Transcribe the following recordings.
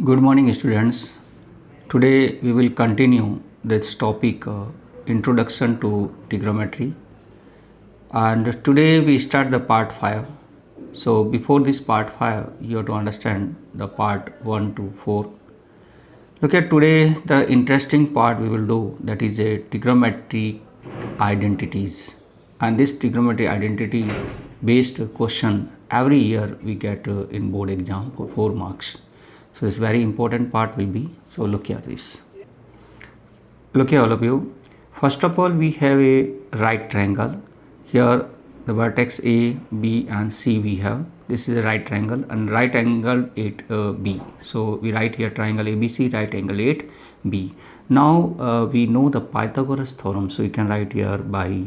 Good morning, students. Today we will continue this topic Introduction to Trigonometry, and today we start the part 5. So, before this part 5, you have to understand the part 1 to 4. Look at today the interesting part we will do, that is a trigonometric identities, and this trigonometry identity based question every year we get in board exam for 4 marks. So this very important part will be. So look here this. Look here all of you. First of all, we have a right triangle. Here the vertex A, B and C we have. This is a right triangle, and right angle 8B. So we write here triangle ABC, right angle 8B. Now we know the Pythagoras theorem. So you can write here by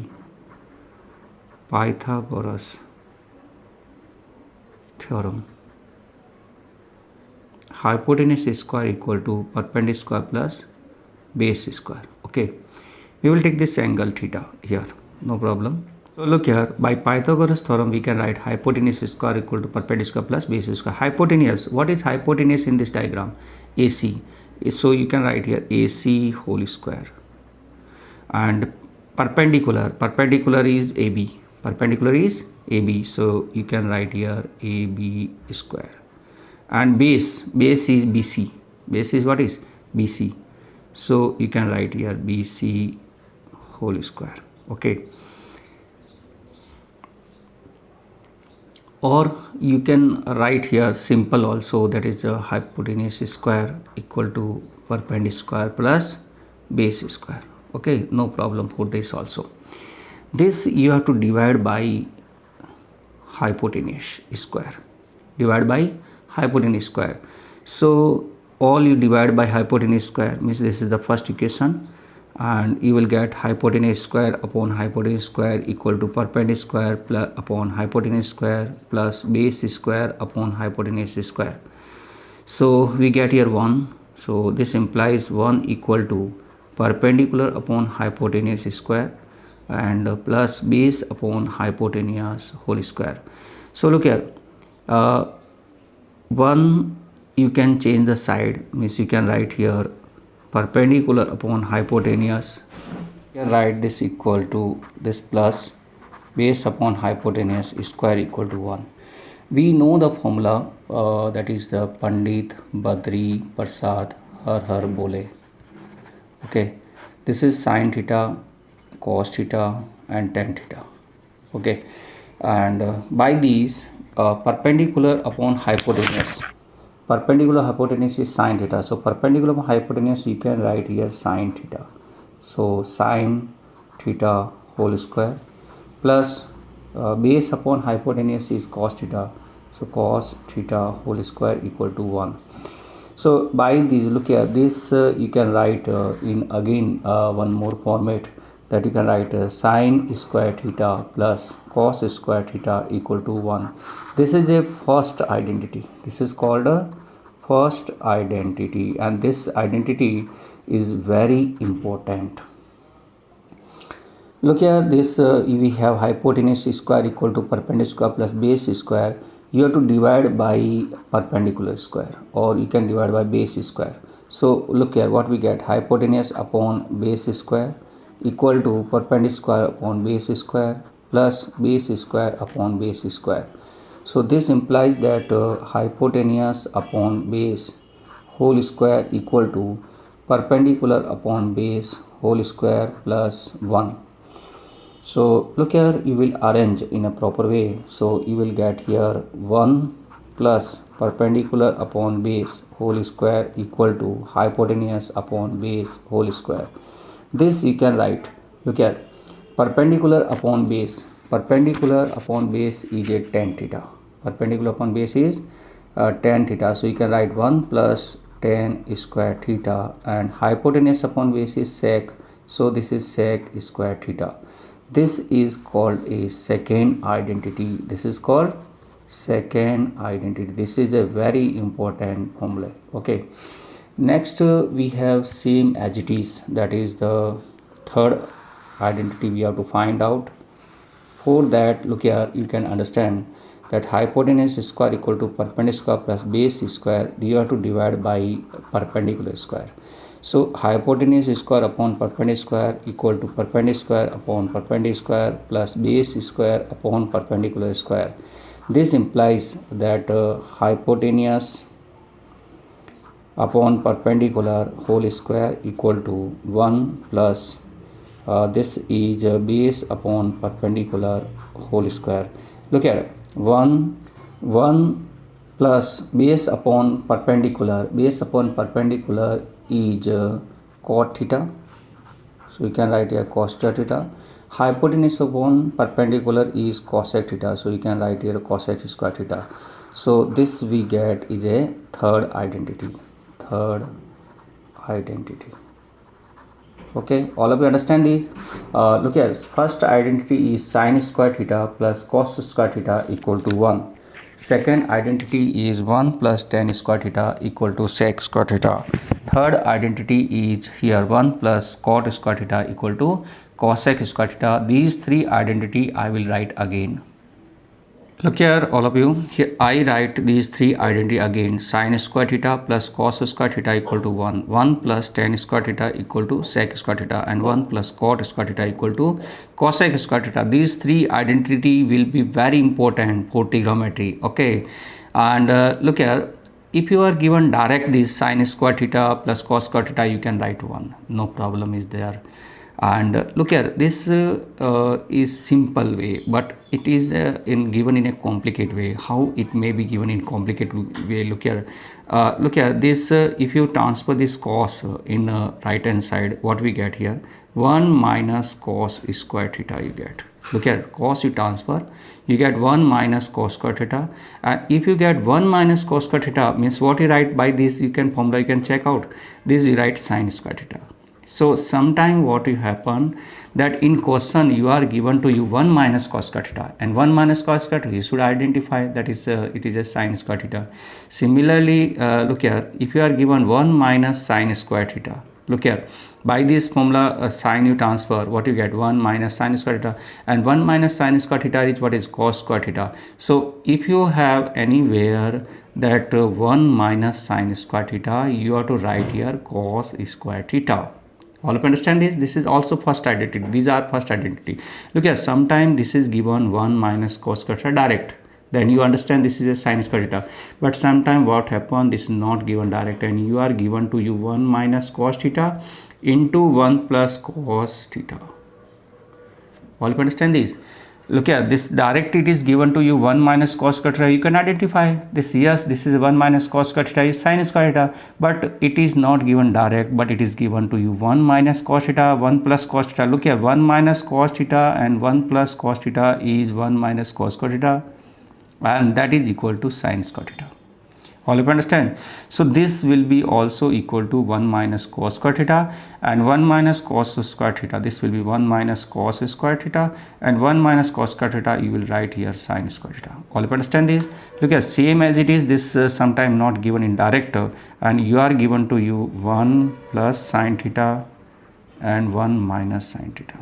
Pythagoras theorem. Hypotenuse square equal to perpendicular square plus base square. Okay, we will take this angle theta here, no problem. So look here, by Pythagoras theorem we can write hypotenuse square equal to perpendicular square plus base square. Hypotenuse, what is hypotenuse in this diagram? AC. So you can write here AC whole square, and perpendicular is AB. Perpendicular is AB, so you can write here AB square. And base is BC. Base is what is BC, so you can write here BC whole square. Okay, or you can write here simple also, that is the hypotenuse square equal to perpendicular square plus base square. Okay, no problem for this also. This you have to divide by hypotenuse square. Divide by hypotenuse square. So all you divide by hypotenuse square means this is the first equation, and you will get hypotenuse square upon hypotenuse square equal to perpendicular square plus upon hypotenuse square plus base square upon hypotenuse square. So we get here 1. So this implies 1 equal to perpendicular upon hypotenuse square and plus base upon hypotenuse whole square. So look here, 1 you can change the side, means you can write here perpendicular upon hypotenuse. You can write this equal to this plus base upon hypotenuse square equal to 1. We know the formula, that is the Pandit Badri Prasad Har Bole. Okay, this is sin theta, cos theta and tan theta. Okay, and by these perpendicular upon hypotenuse. Perpendicular hypotenuse is sin theta. So perpendicular upon hypotenuse you can write here sin theta. So sin theta whole square plus base upon hypotenuse is cos theta. So cos theta whole square equal to 1. So by these, look here, this you can write in again one more format, that you can write sin square theta plus cos square theta equal to 1. This is a first identity. This is called a first identity, and this identity is very important. Look here, this we have hypotenuse square equal to perpendicular square plus base square. You have to divide by perpendicular square, or you can divide by base square. So look here, what we get, hypotenuse upon base square equal to perpendicular square upon base square plus base square upon base square. So this implies that hypotenuse upon base whole square equal to perpendicular upon base whole square plus 1. So look here, you will arrange in a proper way. So you will get here 1 plus perpendicular upon base whole square equal to hypotenuse upon base whole square. This you can write, look here, perpendicular upon base. Perpendicular upon base is a tan theta. Perpendicular upon base is tan theta. So you can write 1 plus tan square theta, and hypotenuse upon base is sec. So this is sec square theta. This is called a second identity. This is called second identity. This is a very important formula. Okay. Next we have same as it is, that is the third identity we have to find out. For that, look here, you can understand that hypotenuse square equal to perpendicular plus base square, you have to divide by perpendicular square. So hypotenuse square upon perpendicular square equal to perpendicular square upon perpendicular square plus base square upon perpendicular square. This implies that hypotenuse upon perpendicular whole square equal to 1 plus this is base upon perpendicular whole square. Look here, 1 plus base upon perpendicular is cot theta, so you can write here cos theta. Hypotenuse upon perpendicular is cosec theta, so you can write here cosec square theta. So this we get is a third identity. Okay, all of you understand these? Look here, first identity is sin square theta plus cos square theta equal to 1. Second identity is 1 plus tan square theta equal to sec square theta. Third identity is here 1 plus cot square theta equal to cosec square theta. These three identity I will write again. Look here, all of you, here I write these three identity again. Sin square theta plus cos square theta equal to 1. 1 plus tan square theta equal to sec square theta, and 1 plus cot square theta equal to cosec square theta. These three identity will be very important for trigonometry. Okay, and look here, if you are given direct this sin square theta plus cos square theta, you can write 1. No problem is there. And look here, this is simple way, but it is given in a complicated way. How it may be given in complicated way? Look here, this if you transfer this cos in right hand side, what we get here, 1 minus cos square theta you get. Look here, cos you transfer, you get 1 minus cos square theta, and if you get 1 minus cos square theta means what you write by this, you can formula, you can check out this, you write sin square theta. So sometime what will happen that in question you are given to you 1 minus cos square theta, and 1 minus cos square theta you should identify that is it is a sin square theta. Similarly, look here, if you are given 1 minus sin square theta, look here, by this formula sin you transfer, what you get, 1 minus sin square theta, and 1 minus sin square theta is what is cos square theta. So if you have anywhere that 1 minus sin square theta, you have to write here cos square theta. All of you understand this? This is also first identity. These are first identity. Look here, sometime this is given 1 minus cos square theta direct. Then you understand this is a sin square theta. But sometime what happen, this is not given direct, and you are given to you 1 minus cos theta into 1 plus cos theta. All of you understand this? Look here, this direct it is given to you 1 minus cos square theta. You can identify this. Yes, this is 1 minus cos square theta is sin square theta, but it is not given direct, but it is given to you 1 minus cos theta, 1 plus cos theta. Look here, 1 minus cos theta and 1 plus cos theta is 1 minus cos square theta, and that is equal to sin square theta. All of you understand? So this will be also equal to 1 minus cos square theta, and 1 minus cos square theta, this will be 1 minus cos square theta, and 1 minus cos square theta you will write here sin square theta. All of you understand this? Look at same as it is, this sometime not given in direct, and you are given to you 1 plus sin theta and 1 minus sin theta.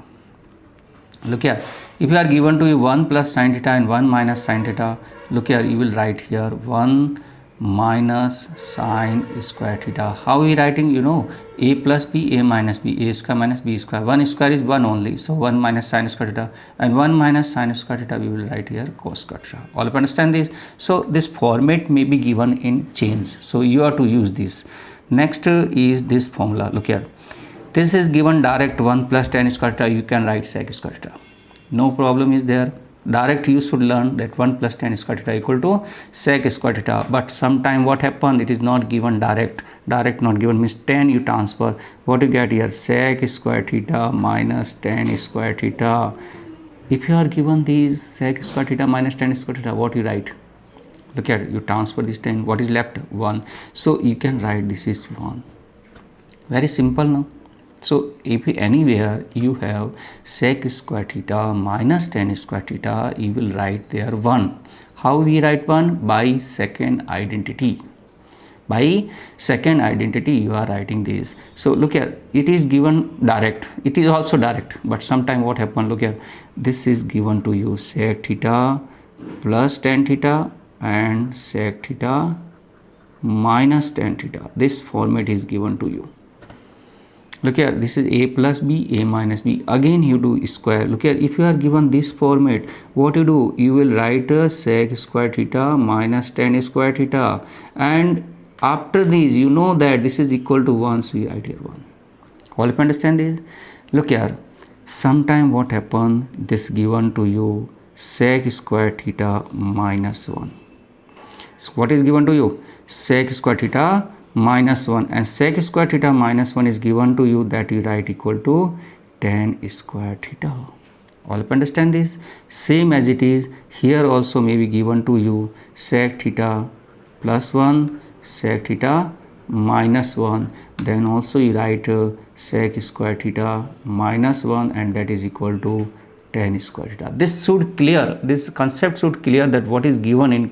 Look here, if you are given to you 1 plus sin theta and 1 minus sin theta, look here, you will write here 1 minus sin square theta. How we writing? You know, a plus b, a minus b, a square minus b square. 1 square is 1 only, so 1 minus sin square theta, and 1 minus sin square theta we will write here cos square theta. All of you understand this? So this format may be given in change, so you have to use this. Next is this formula. Look here, this is given direct 1 plus tan square theta, you can write sec square theta. No problem is there. Direct you should learn that 1 plus tan square theta equal to sec square theta, but sometime what happened, it is not given direct not given means tan you transfer, what you get here, sec square theta minus tan square theta. If you are given these sec square theta minus tan square theta, what you write? Look here, you transfer this tan, what is left? 1. So you can write this is 1. Very simple now. So if anywhere you have sec square theta minus tan square theta, you will write there 1. How we write 1? By second identity. By second identity you are writing this. So look here, it is given direct, it is also direct, but sometime what happen, look here, this is given to you sec theta plus tan theta and sec theta minus tan theta. This format is given to you. Look here, this is a plus b, a minus b. Again you do square. Look here, if you are given this format, what you do? You will write sec square theta minus tan square theta, and after this you know that this is equal to 1, so you write here 1. All of you understand this? Look here, sometime what happen, this given to you sec square theta minus 1. So what is given to you? Sec square theta minus 1, and sec square theta minus 1 is given to you, that you write equal to tan square theta. All of you understand this? Same as it is here also may be given to you sec theta plus 1, sec theta minus 1, then also you write sec square theta minus 1, and that is equal to tan square theta. This should clear, this concept should clear that what is given in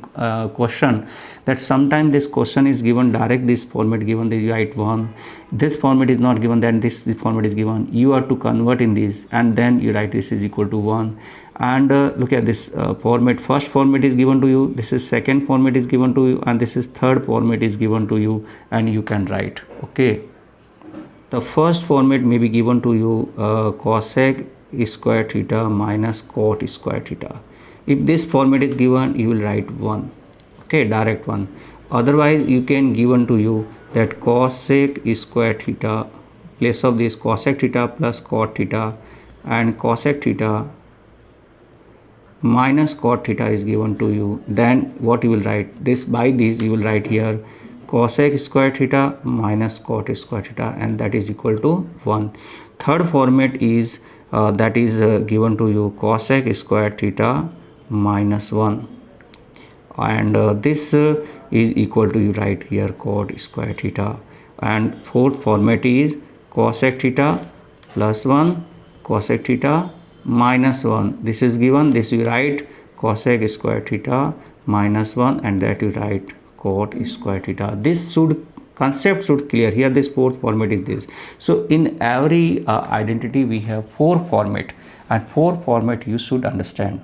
question, that sometimes this question is given direct, this format given, that you write 1, this format is not given, then this format is given, you have to convert in this, and then you write this is equal to 1. And look at this format, first format is given to you, this is second format is given to you, and this is third format is given to you, and you can write. Okay, the first format may be given to you cosec square theta minus cot square theta. If this format is given, you will write 1. Okay, direct 1. Otherwise you can given to you that cosec square theta, place of this cosec theta plus cot theta, and cosec theta minus cot theta is given to you. Then what you will write, this by this you will write here cosec square theta minus cot square theta, and that is equal to 1. Third format is that is given to you cosec square theta minus 1, and this is equal to, you write here cot square theta. And fourth format is cosec theta plus 1, cosec theta minus 1. This is given, this you write cosec square theta minus 1, and that you write cot square theta. This should concept should clear here. This fourth format is this. So in every identity we have 4 format, and 4 format you should understand.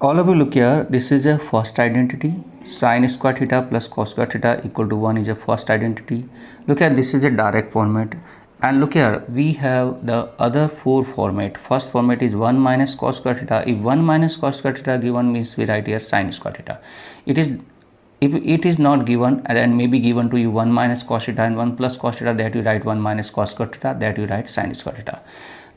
All of you look here, this is a first identity, sin square theta plus cos square theta equal to 1 is a first identity. Look at this is a direct format, and look here we have the other 4 format. First format is 1 minus cos square theta. If 1 minus cos square theta given means we write here sin square theta. If it is not given, then may be given to you 1 minus cos theta and 1 plus cos theta, that you write 1 minus cos square theta, that you write sin square theta.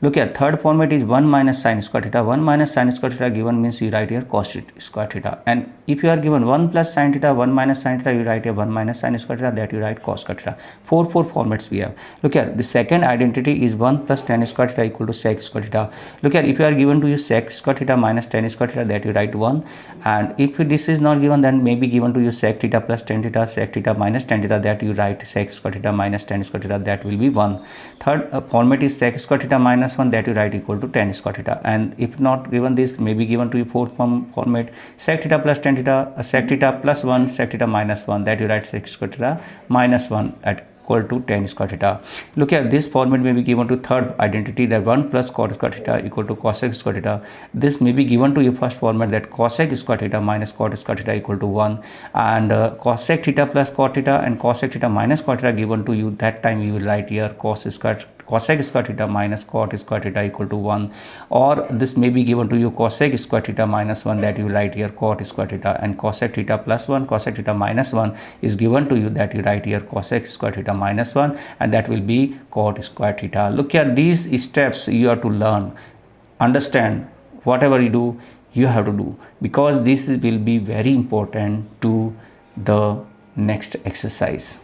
Look here, third format is 1 minus sin square theta. 1 minus sin square theta given means you write here cos square theta. And if you are given 1 plus sin theta, 1 minus sin theta, you write here 1 minus sin square theta, that you write cos square theta. 4 formats we have. Look here, the second identity is 1 plus tan square theta equal to sec square theta. Look here, if you are given to you sec square theta minus tan square theta, that you write 1. And if this is not given, then may be given to you sec theta plus tan theta, sec theta minus tan theta, that you write sec square theta minus tan square theta, that will be 1. Third format is sec square theta minus 1, that you write equal to tan square theta. And if not given, this may be given to you fourth format sec theta plus tan theta, sec theta plus 1, sec theta minus 1, that you write sec square theta minus 1 at equal to tan square theta. Look at this format may be given to third identity, that 1 plus cot square theta equal to cosec square theta. This may be given to your first format, that cosec square theta minus cot square theta equal to 1, and cosec theta plus cot theta and cosec theta minus cot theta given to you. That time you will write here cosec square theta minus cot square theta equal to 1, or this may be given to you cosec square theta minus 1, that you write here cot square theta, and cosec theta plus 1, cosec theta minus 1 is given to you, that you write here cosec square theta minus 1, and that will be cot square theta. Look at these steps you have to learn, understand. Whatever you do, you have to do, because this will be very important to the next exercise.